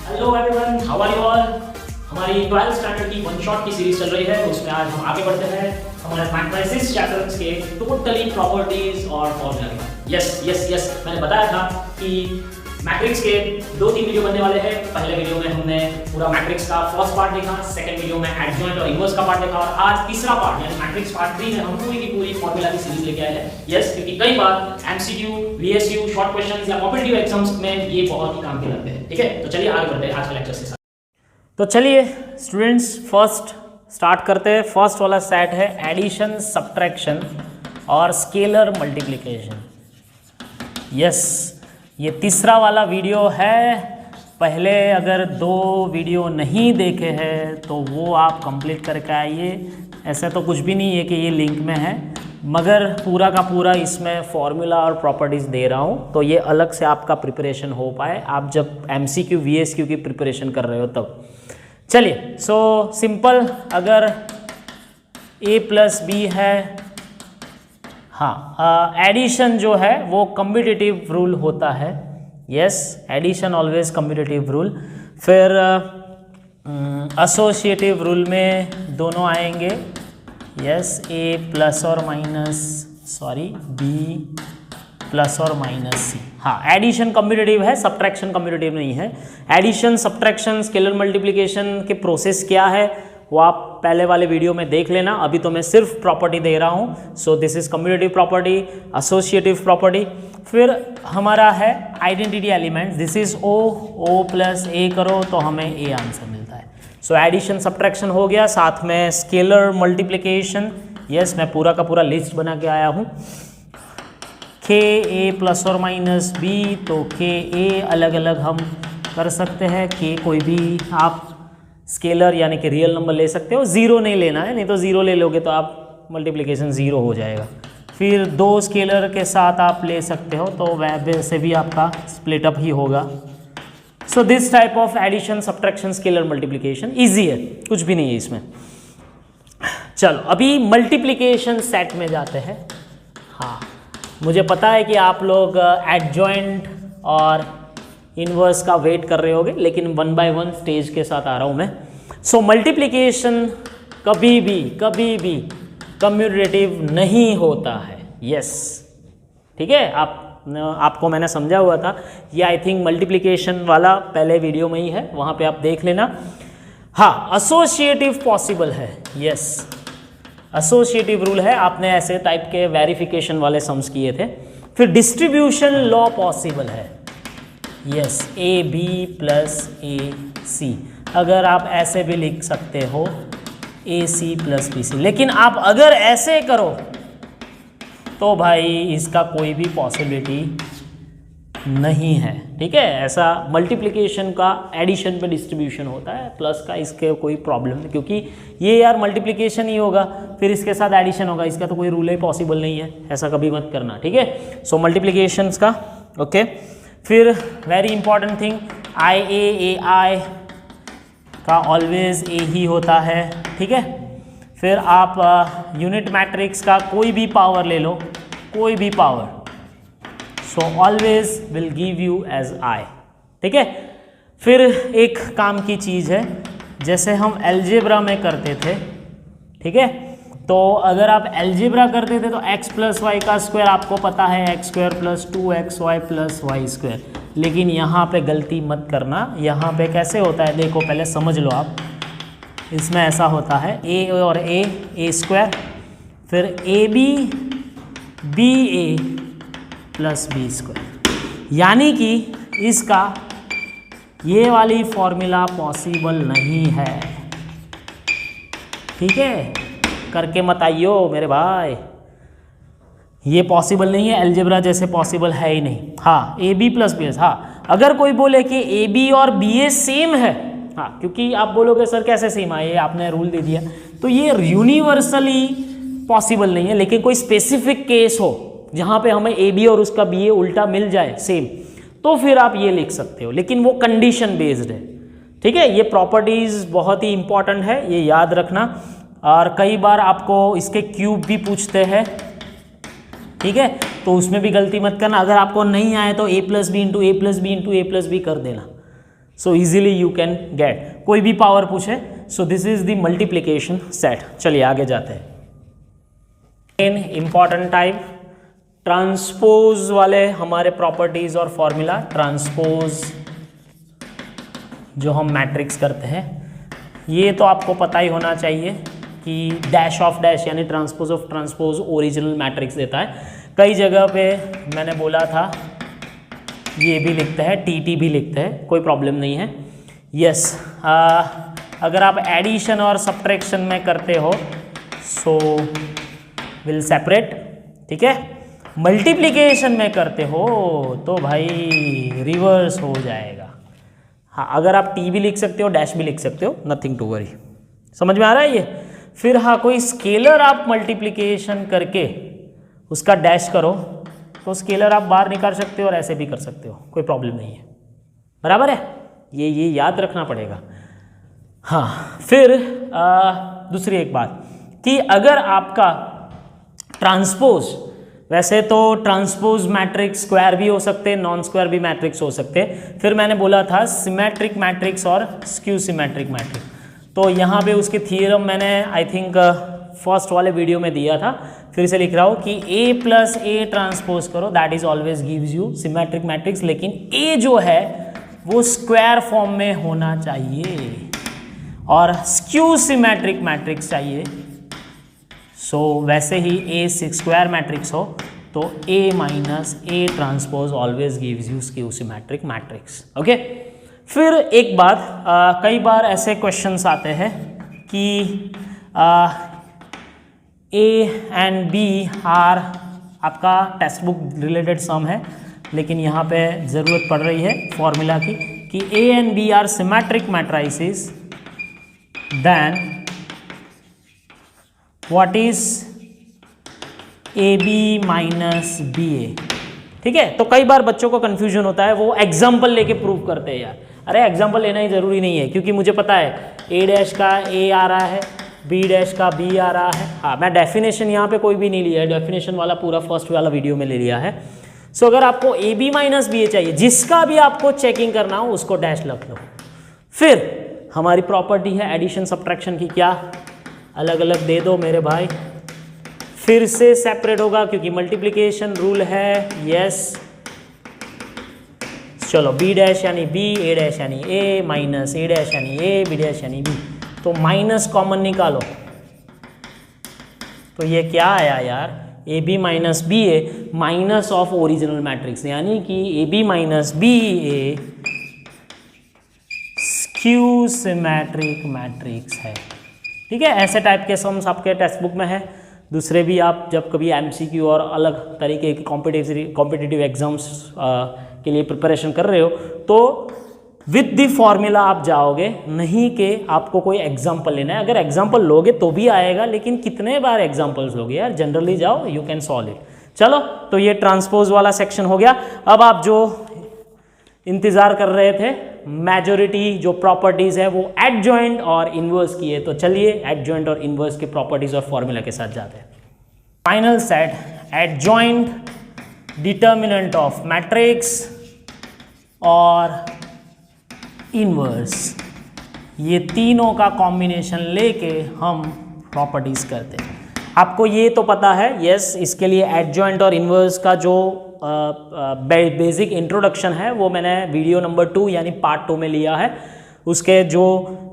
Hello everyone, how are you all. हमारी 12th standard की one shot की series चल रही है, उसमें आज हम आगे बढ़ते हैं हमारे मैट्रिसेस चैप्टर्स के टोटली प्रॉपर्टीज और फॉर्मूला। यस मैंने बताया था कि मैट्रिक्स के 2-3 वीडियो बनने वाले हैं। पहले वीडियो में हमने पूरा मैट्रिक्स का फर्स्ट पार्ट देखा, सेकंड वीडियो में एडजॉइंट और इनवर्स का पार्ट देखा, और आज तीसरा पार्ट यानी मैट्रिक्स पार्ट 3 में हम पूरी की पूरी फॉर्मूला की सीरीज लेके आए हैं। क्योंकि कई बार एमसीक्यू, वीएसयू, शॉर्ट क्वेश्चंस या कॉम्पिटिटिव एग्जाम्स में ये बहुत ही काम के लगते हैं। ठीक है, तो चलिए आगे बढ़ते हैं आज के लेक्चर से। तो चलिए स्टूडेंट्स, फर्स्ट स्टार्ट करते हैं। फर्स्ट वाला सेट है एडिशन, सब्ट्रैक्शन और स्केलर मल्टीप्लिकेशन। यस, ये तीसरा वाला वीडियो है। पहले अगर 2 वीडियो नहीं देखे हैं तो वो आप कंप्लीट करके आइए। ऐसा तो कुछ भी नहीं है कि ये लिंक में है, मगर पूरा का पूरा इसमें फॉर्मूला और प्रॉपर्टीज़ दे रहा हूँ, तो ये अलग से आपका प्रिपरेशन हो पाए आप जब एमसीक्यू वीएसक्यू की प्रिपरेशन कर रहे हो तब। चलिए, सो सिंपल, अगर a प्लस बी है, हाँ, एडिशन जो है वो कम्यूटेटिव रूल होता है। Yes, addition always commutative rule. फिर एसोसिएटिव रूल में दोनों आएंगे। यस, a प्लस और माइनस, सॉरी, b प्लस और माइनस सी। हाँ, एडिशन कम्यूटेटिव है, सब्ट्रैक्शन कम्यूटेटिव नहीं है। एडिशन, सब्ट्रैक्शन, स्केलर मल्टीप्लिकेशन के प्रोसेस क्या है वो आप पहले वाले वीडियो में देख लेना। अभी तो मैं सिर्फ प्रॉपर्टी दे रहा हूँ। सो this is commutative property, associative property. फिर हमारा है identity elements. This is o plus a करो तो हमें a आंसर मिलता है। सो एडिशन, सब्ट्रैक्शन हो गया, साथ में स्केलर मल्टीप्लिकेशन। यस, मैं पूरा का पूरा लिस्ट बना के आया हूँ। k a प्लस और माइनस b, तो k a अलग अलग हम कर सकते हैं। k कोई भी आप स्केलर यानी कि रियल नंबर ले सकते हो, 0 नहीं लेना है, नहीं तो 0 ले लोगे तो आप मल्टीप्लिकेशन 0 हो जाएगा। फिर 2 स्केलर के साथ आप ले सकते हो, तो वैसे भी आपका स्प्लिट अप ही होगा। So this type of addition, subtraction, scalar multiplication easy है, कुछ भी नहीं है इसमें। चलो अभी मल्टीप्लिकेशन सेट में जाते हैं। हाँ, मुझे पता है कि आप लोग एडजॉइंट और इनवर्स का वेट कर रहे होगे, लेकिन 1 बाय 1 स्टेज के साथ आ रहा हूँ मैं। सो मल्टीप्लिकेशन कभी भी कम्यूटेटिव नहीं होता है। यस, ठीक है, आपको मैंने समझा हुआ था। ये आई थिंक मल्टीप्लिकेशन वाला पहले वीडियो में ही है, वहाँ पे आप देख लेना। हाँ, एसोसिएटिव पॉसिबल है। यस, एसोसिएटिव रूल है, आपने ऐसे टाइप के वेरिफिकेशन वाले सम्स किए थे। फिर डिस्ट्रीब्यूशन लॉ पॉसिबल है। यस, ए बी प्लस ए सी, अगर आप ऐसे भी लिख सकते हो ए सी प्लस बी सी, लेकिन आप अगर ऐसे करो तो भाई इसका कोई भी पॉसिबिलिटी नहीं है। ठीक है, ऐसा मल्टीप्लिकेशन का एडिशन पे डिस्ट्रीब्यूशन होता है, प्लस का इसके कोई प्रॉब्लम नहीं, क्योंकि ये यार मल्टीप्लिकेशन ही होगा फिर इसके साथ एडिशन होगा, इसका तो कोई रूल ही पॉसिबल नहीं है, ऐसा कभी मत करना। ठीक है, सो मल्टीप्लिकेशंस का ओके। फिर वेरी इंपॉर्टेंट थिंग, आई का ऑलवेज ए ही होता है। ठीक है, फिर आप यूनिट मैट्रिक्स का कोई भी पावर ले लो, कोई भी power, so always will give you as I. ठीक है, फिर एक काम की चीज़ है, जैसे हम अलजेब्रा में करते थे, ठीक है, तो अगर आप अलजेब्रा करते थे तो x प्लस वाई का स्क्वायर आपको पता है x square plus 2xy plus Y square, लेकिन यहाँ पे गलती मत करना। यहाँ पे कैसे होता है देखो, पहले समझ लो आप। इसमें ऐसा होता है a और a स्क्वायर, फिर बी ए प्लस बी स्क्वायर, यानी कि इसका ये वाली फॉर्मूला पॉसिबल नहीं है। ठीक है, करके मत आइयो मेरे भाई, ये पॉसिबल नहीं है, अलजेब्रा जैसे पॉसिबल है ही नहीं। हाँ, A B plus B S, हाँ, अगर कोई बोले कि ए बी और बी ए सेम है, हाँ, क्योंकि आप बोलोगे सर कैसे सेम है, ये आपने रूल दे दिया, तो ये यूनिवर्सली पॉसिबल नहीं है, लेकिन कोई स्पेसिफिक केस हो जहाँ पे हमें ए बी और उसका बी ए उल्टा मिल जाए सेम, तो फिर आप ये लिख सकते हो, लेकिन वो कंडीशन बेस्ड है। ठीक है, ये प्रॉपर्टीज बहुत ही इंपॉर्टेंट है, ये याद रखना। और कई बार आपको इसके क्यूब भी पूछते हैं, ठीक है, तो उसमें भी गलती मत करना। अगर आपको नहीं आए तो a plus B into A plus B into A plus B कर देना, so easily you can get, कोई भी पावर पूछे। So this is the multiplication set. चलिए आगे जाते हैं। मेन इंपॉर्टेंट टाइप ट्रांसपोज वाले हमारे प्रॉपर्टीज और फॉर्मूला। ट्रांसपोज जो हम मैट्रिक्स करते हैं, ये तो आपको पता ही होना चाहिए कि डैश ऑफ डैश यानी transpose of transpose original matrix देता है। कई जगह पे मैंने बोला था ये भी लिखते हैं, टी भी लिखते हैं, कोई प्रॉब्लम नहीं है। यस, अगर आप एडिशन और सब्ट्रैक्शन में करते हो सो विल सेपरेट, ठीक है। मल्टीप्लिकेशन में करते हो तो भाई रिवर्स हो जाएगा। हाँ, अगर आप टी भी लिख सकते हो, डैश भी लिख सकते हो, नथिंग टू वरी। समझ में आ रहा है ये? फिर हाँ, कोई स्केलर आप मल्टीप्लिकेशन करके उसका डैश करो तो स्केलर आप बाहर निकाल सकते हो और ऐसे भी कर सकते हो, कोई प्रॉब्लम नहीं है। बराबर है? ये याद रखना पड़ेगा। हाँ, फिर दूसरी एक बात कि अगर आपका ट्रांसपोज, वैसे तो ट्रांसपोज मैट्रिक्स स्क्वायर भी हो सकते हैं, नॉन स्क्वायर भी मैट्रिक्स हो सकते हैं। फिर मैंने बोला था सिमेट्रिक मैट्रिक्स और स्क्यू सिमेट्रिक मैट्रिक्स, तो यहाँ पे उसके थियरम मैंने आई थिंक फर्स्ट वाले वीडियो में दिया था। फिर से लिख रहा हूँ कि A प्लस ए ट्रांसपोज करो, that is always gives you symmetric matrix. लेकिन A जो है वो स्क्वायर फॉर्म में होना चाहिए और स्क्यू सिमेट्रिक मैट्रिक्स चाहिए। सो वैसे ही A स्क्वायर मैट्रिक्स हो तो A minus A transpose always gives you skew symmetric matrix. Okay, फिर एक बात, कई बार ऐसे क्वेश्चंस आते हैं कि A एंड B आर, आपका टेक्स्ट बुक रिलेटेड सम है लेकिन यहाँ पे ज़रूरत पड़ रही है फॉर्मूला की कि A and B are symmetric matrices, then what is AB minus BA। ठीक है, तो कई बार बच्चों को कंफ्यूजन होता है, वो एग्जाम्पल लेके प्रूव करते हैं। यार अरे एग्जाम्पल लेना ही ज़रूरी नहीं है, क्योंकि मुझे पता है A डैश का A आ रहा है, B डैश का B आ रहा है। हाँ, मैं डेफिनेशन यहाँ पे कोई भी नहीं लिया है, डेफिनेशन वाला पूरा फर्स्ट वाला वीडियो में ले लिया है। सो अगर आपको AB माइनस BA चाहिए, जिसका भी आपको चेकिंग करना हो उसको डैश लग लो। फिर हमारी प्रॉपर्टी है एडिशन सब्ट्रैक्शन की, क्या अलग अलग दे दो मेरे भाई। फिर से सेपरेट होगा क्योंकि मल्टीप्लिकेशन रूल है। यस, चलो B डैश यानी B, A डैश यानी A, माइनस A डैश यानी A, B डैश यानी B। तो माइनस कॉमन निकालो तो ये क्या आया यार, AB minus BA minus of original matrix, यानी कि AB minus BA skew symmetric matrix है। ठीक है, ऐसे टाइप के सम्स आपके टेक्स्ट बुक में है। दूसरे भी आप जब कभी MCQ और अलग तरीके की कॉम्पिटिटिव एग्जाम्स के लिए प्रिपरेशन कर रहे हो तो विद द फॉर्मूला आप जाओगे, नहीं कि आपको कोई एग्जाम्पल लेना है। अगर एग्जाम्पल लोगे तो भी आएगा, लेकिन कितने बार एग्जाम्पल्स लोगे यार, जनरली जाओ, यू कैन सॉल्व इट। चलो, तो ये ट्रांसपोज वाला सेक्शन हो गया। अब आप जो इंतजार कर रहे थे, मेजॉरिटी जो प्रॉपर्टीज है वो एडजॉइंट और इनवर्स की है, तो चलिए एडजॉइंट और इनवर्स की प्रॉपर्टीज और फॉर्मूला के साथ जाते हैं। Final set, adjoint, determinant of matrix और इनवर्स, ये तीनों का कॉम्बिनेशन लेके हम प्रॉपर्टीज करते हैं। आपको ये तो पता है, यस, इसके लिए एडजॉइंट और इनवर्स का जो बेसिक इंट्रोडक्शन है वो मैंने वीडियो नंबर 2 यानी पार्ट 2 में लिया है। उसके जो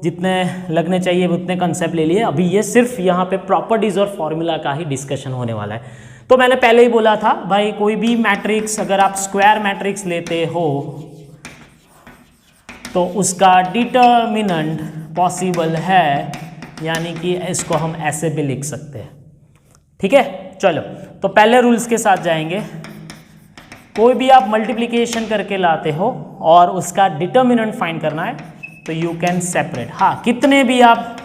जितने लगने चाहिए उतने कंसेप्ट ले लिए। अभी ये सिर्फ यहाँ पे प्रॉपर्टीज और फॉर्मूला का ही डिस्कशन होने वाला है। तो मैंने पहले ही बोला था भाई, कोई भी मैट्रिक्स अगर आप स्क्वायर मैट्रिक्स लेते हो तो उसका डिटर्मिनेंट पॉसिबल है, यानी कि इसको हम ऐसे भी लिख सकते हैं। ठीक है, चलो, तो पहले रूल्स के साथ जाएंगे। कोई भी आप मल्टीप्लिकेशन करके लाते हो और उसका डिटर्मिनेंट फाइंड करना है तो यू कैन सेपरेट। हाँ, कितने भी आप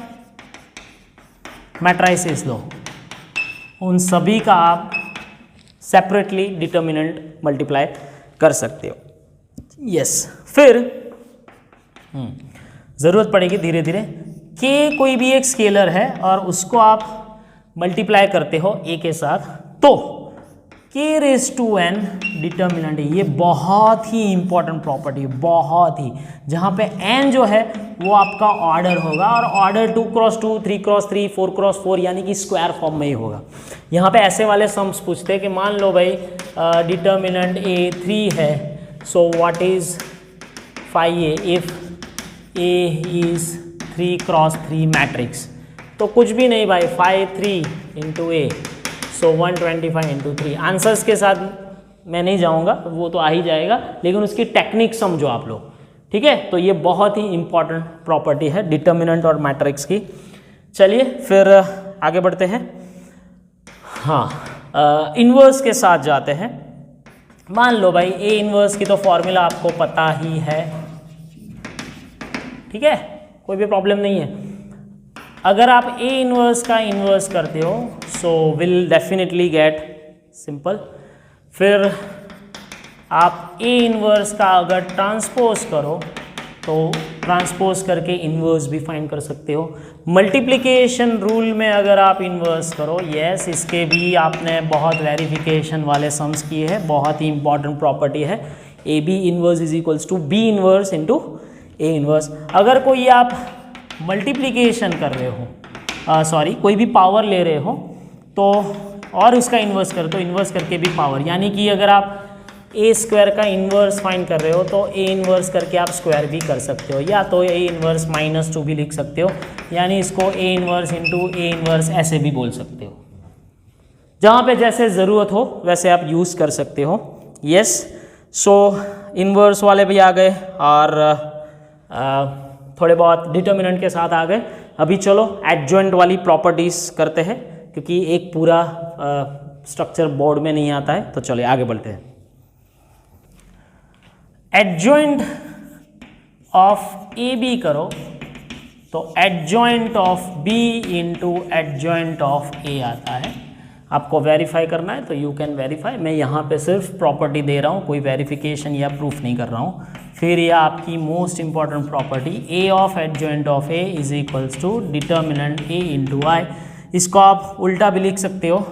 मैट्रिसेस लो, उन सभी का आप सेपरेटली डिटर्मिनेंट मल्टीप्लाई कर सकते हो। यस, फिर ज़रूरत पड़ेगी धीरे धीरे कि कोई भी एक स्केलर है और उसको आप मल्टीप्लाई करते हो A के साथ, तो k raise to n determinant है। ये बहुत ही इंपॉर्टेंट प्रॉपर्टी है, बहुत ही, जहाँ पे n जो है वो आपका ऑर्डर होगा और ऑर्डर 2x2, 3x3, 4x4 यानी कि स्क्वायर फॉर्म में ही होगा। यहाँ पे ऐसे वाले सम्स पूछते हैं कि मान लो भाई डिटर्मिनेंट a 3 है, so what is five A if a is 3x3 matrix, तो कुछ भी नहीं भाई, 5 3 into A, so 125 into 3। Answers के साथ मैं नहीं जाऊंगा, वो तो आ ही जाएगा, लेकिन उसकी टेक्निक समझो आप लोग, ठीक है। तो ये बहुत ही इंपॉर्टेंट प्रॉपर्टी है डिटर्मिनेंट और मैट्रिक्स की। चलिए फिर आगे बढ़ते हैं। हाँ, इन्वर्स के साथ जाते हैं। मान लो भाई ए इन्वर्स की तो फॉर्मूला आपको पता ही है, ठीक है, कोई भी प्रॉब्लम नहीं है। अगर आप ए इन्वर्स का इन्वर्स करते हो so will definitely get simple. फिर आप ए इन्वर्स का अगर ट्रांसपोज करो तो ट्रांसपोज करके इन्वर्स भी फाइंड कर सकते हो। मल्टीप्लिकेशन रूल में अगर आप इन्वर्स करो, यस, इसके भी आपने बहुत वेरिफिकेशन वाले सम्स किए हैं, बहुत ही इंपॉर्टेंट प्रॉपर्टी है। A B inverse is equals to B inverse into A inverse. अगर कोई आप मल्टीप्लिकेशन कर रहे हो, सॉरी कोई भी पावर ले रहे हो तो और उसका इन्वर्स कर दो, इन्वर्स करके भी पावर, यानी कि अगर आप ए स्क्वायर का इन्वर्स फाइंड कर रहे हो तो ए इन्वर्स करके आप स्क्वायर भी कर सकते हो, या तो ए इन्वर्स -2 भी लिख सकते हो, यानी इसको A inverse into A inverse ऐसे भी बोल सकते हो। जहाँ पे जैसे ज़रूरत हो वैसे आप यूज़ कर सकते हो। यस, सो इन्वर्स वाले भी आ गए और थोड़े बहुत डिटर्मिनेंट के साथ आ गए। अभी चलो एडजॉइंट वाली प्रॉपर्टीज़ करते हैं, क्योंकि एक पूरा स्ट्रक्चर बोर्ड में नहीं आता है। तो चलिए आगे बढ़ते हैं। एडजॉइंट ऑफ ए बी करो तो adjoint of B into adjoint of A आता है। आपको वेरीफाई करना है तो यू कैन वेरीफाई। मैं यहाँ पे सिर्फ प्रॉपर्टी दे रहा हूँ, कोई वेरिफिकेशन या प्रूफ नहीं कर रहा हूँ। फिर ये आपकी most important property, A of adjoint of A is equals to determinant A into I. इसको आप उल्टा भी लिख सकते हो,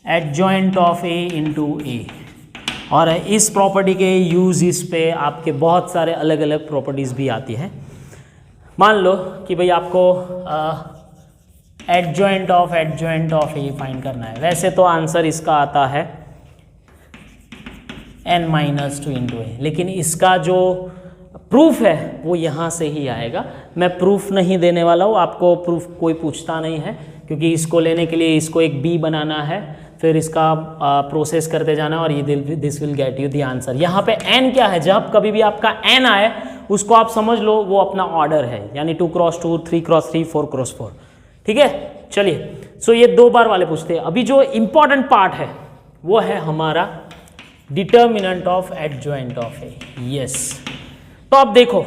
adjoint of A into A. और इस प्रॉपर्टी के यूज इस पे आपके बहुत सारे अलग अलग प्रॉपर्टीज़ भी आती है। मान लो कि भाई आपको एडजॉइंट ऑफ ए फाइंड करना है। वैसे तो आंसर इसका आता है n-2 इंटू ए, लेकिन इसका जो प्रूफ है वो यहाँ से ही आएगा। मैं प्रूफ नहीं देने वाला हूँ, आपको प्रूफ कोई पूछता नहीं है, क्योंकि इसको लेने के लिए इसको एक b बनाना है, फिर इसका प्रोसेस करते जाना और ये this will get you the answer. यहाँ पे n क्या है, जब कभी भी आपका n आए उसको आप समझ लो वो अपना ऑर्डर है, यानी 2x2, 3x3, 4x4, ठीक है। चलिए, सो ये 2 बार वाले पूछते हैं। अभी जो इंपॉर्टेंट पार्ट है वो है हमारा determinant of adjoint of A. Yes, तो अब देखो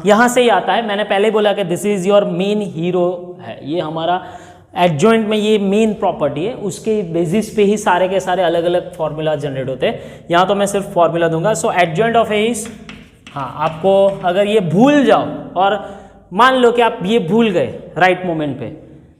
यहाँ से ही आता है। मैंने पहले बोला कि this is your main hero है, ये हमारा एडजॉइंट में ये मेन प्रॉपर्टी है, उसके बेसिस पे ही सारे के सारे अलग अलग फॉर्मूला जनरेट होते हैं। यहाँ तो मैं सिर्फ फॉर्मूला दूंगा। सो एडजॉइंट ऑफ ए इज, हाँ, आपको अगर ये भूल जाओ और मान लो कि आप ये भूल गए राइट मोमेंट पे,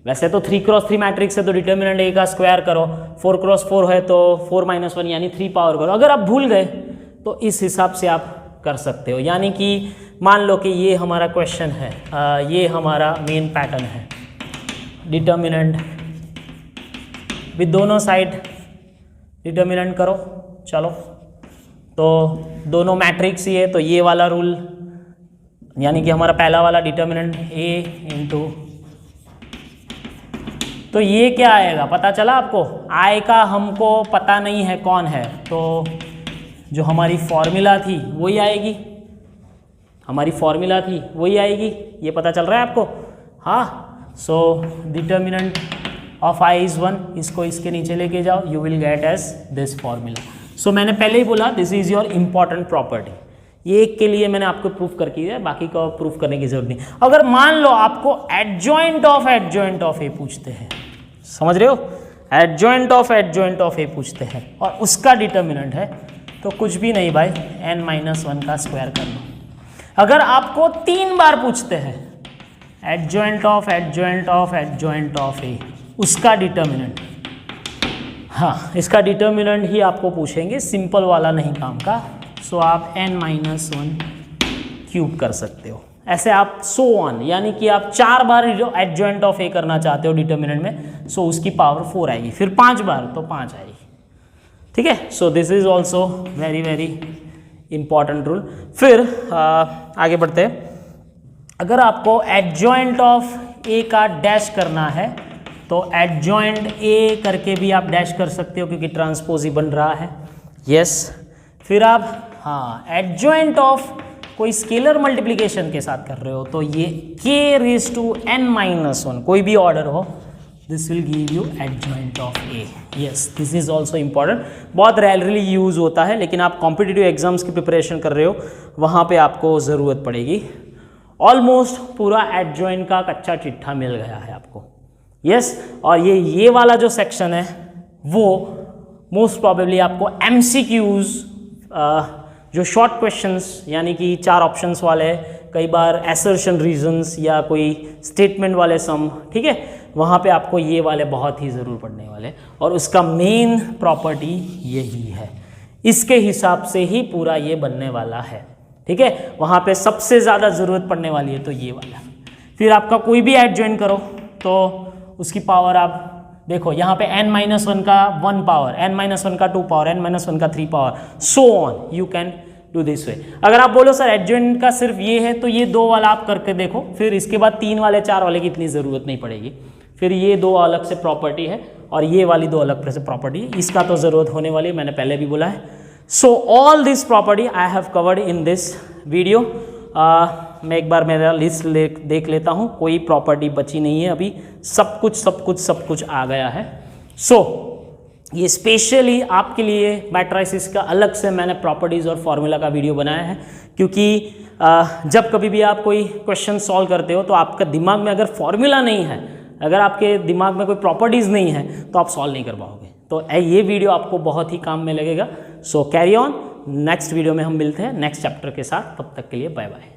वैसे तो 3x3 मैट्रिक्स है तो डिटर्मिनेंट ए का स्क्वायर करो, 4x4 है तो 4 - 1 यानी 3 पावर करो। अगर आप भूल गए तो इस हिसाब से आप कर सकते हो, यानी कि मान लो कि ये हमारा क्वेश्चन है, ये हमारा मेन पैटर्न है, डिटर्मिनेंट विद दोनों साइड डिटर्मिनेंट करो। चलो, तो दोनों मैट्रिक्स ही है तो ये वाला रूल, यानी कि हमारा पहला वाला डिटर्मिनेंट ए इंटू, तो ये क्या आएगा पता चला आपको? आई का हमको पता नहीं है कौन है, तो जो हमारी फॉर्मूला थी वही आएगी, हमारी फॉर्मूला थी वही आएगी। ये पता चल रहा है आपको? हाँ, so determinant of I is 1, इसको इसके नीचे लेके जाओ, you will get as this formula. So मैंने पहले ही बोला this is your important property. ये एक के लिए मैंने आपको प्रूफ करके दिया, बाकी का प्रूफ करने की जरूरत नहीं। अगर मान लो आपको एडजॉइंट ऑफ ए पूछते हैं, समझ रहे हो, एडजॉइंट ऑफ ए पूछते हैं और उसका डिटर्मिनेंट है, तो कुछ भी नहीं भाई, n-1 का स्क्वायर कर लो। अगर आपको 3 बार पूछते हैं एडजॉइंट ऑफ ए, उसका डिटर्मिनेंट, हाँ, इसका डिटर्मिनेंट ही आपको पूछेंगे, सिंपल वाला नहीं काम का। सो आप n-1 क्यूब कर सकते हो, ऐसे आप सो ऑन, यानी कि आप 4 बार जो एडजॉइंट ऑफ ए करना चाहते हो डिटर्मिनेंट में, सो उसकी पावर 4 आएगी, फिर 5 बार तो 5 आएगी, ठीक है। सो this is also very very important rule. फिर आगे बढ़ते हैं। अगर आपको एडजॉइंट ऑफ ए का डैश करना है तो एडजॉइंट ए करके भी आप डैश कर सकते हो, क्योंकि ट्रांसपोज ही बन रहा है। यस फिर आप एडजॉइंट ऑफ कोई स्केलर मल्टीप्लिकेशन के साथ कर रहे हो तो ये k रेज टू n-1 कोई भी ऑर्डर हो, this will give you adjoint of A. Yes this is also important, बहुत रेयरली यूज होता है, लेकिन आप कॉम्पिटिटिव एग्जाम्स की प्रिपरेशन कर रहे हो वहाँ पे आपको ज़रूरत पड़ेगी। ऑलमोस्ट पूरा एडजॉइंट का कच्चा चिट्ठा मिल गया है आपको। यस और ये वाला जो सेक्शन है वो मोस्ट प्रॉबेबली आपको MCQs जो शॉर्ट क्वेश्चंस यानी कि 4 ऑप्शंस वाले, कई बार एसर्शन रीजंस या कोई स्टेटमेंट वाले सम, ठीक है, वहाँ पे आपको ये वाले बहुत ही ज़रूर पढ़ने वाले, और उसका मेन प्रॉपर्टी यही है, इसके हिसाब से ही पूरा ये बनने वाला है, ठीक है। वहाँ पे सबसे ज़्यादा ज़रूरत पड़ने वाली है तो ये वाला। फिर आपका कोई भी ऐड ज्वाइन करो तो उसकी पावर आप देखो, यहाँ पे n-1 का 1 पावर, n-1 का 2 पावर, n-1 का 3 power, so on you can do this way. अगर आप बोलो सर एडजॉइंट का सिर्फ ये है तो ये 2 वाला आप करके देखो, फिर इसके बाद 3 वाले 4 वाले की इतनी ज़रूरत नहीं पड़ेगी, फिर ये 2 अलग से प्रॉपर्टी है और ये वाली 2 अलग से प्रॉपर्टी है, इसका तो ज़रूरत होने वाली है, मैंने पहले भी बोला है। So all this property I have covered in this video. मैं एक बार मेरा लिस्ट देख लेता हूँ, कोई प्रॉपर्टी बची नहीं है अभी, सब कुछ आ गया है। सो ये स्पेशली आपके लिए मैट्रिसेस का अलग से मैंने प्रॉपर्टीज़ और फॉर्मूला का वीडियो बनाया है, क्योंकि जब कभी भी आप कोई क्वेश्चन सॉल्व करते हो तो आपका दिमाग में अगर फॉर्मूला नहीं है, अगर आपके दिमाग में कोई प्रॉपर्टीज़ नहीं है तो आप सॉल्व नहीं कर पाओगे। तो ये वीडियो आपको बहुत ही काम में लगेगा। सो कैरी ऑन, नेक्स्ट वीडियो में हम मिलते हैं नेक्स्ट चैप्टर के साथ, तब तक के लिए बाय बाय।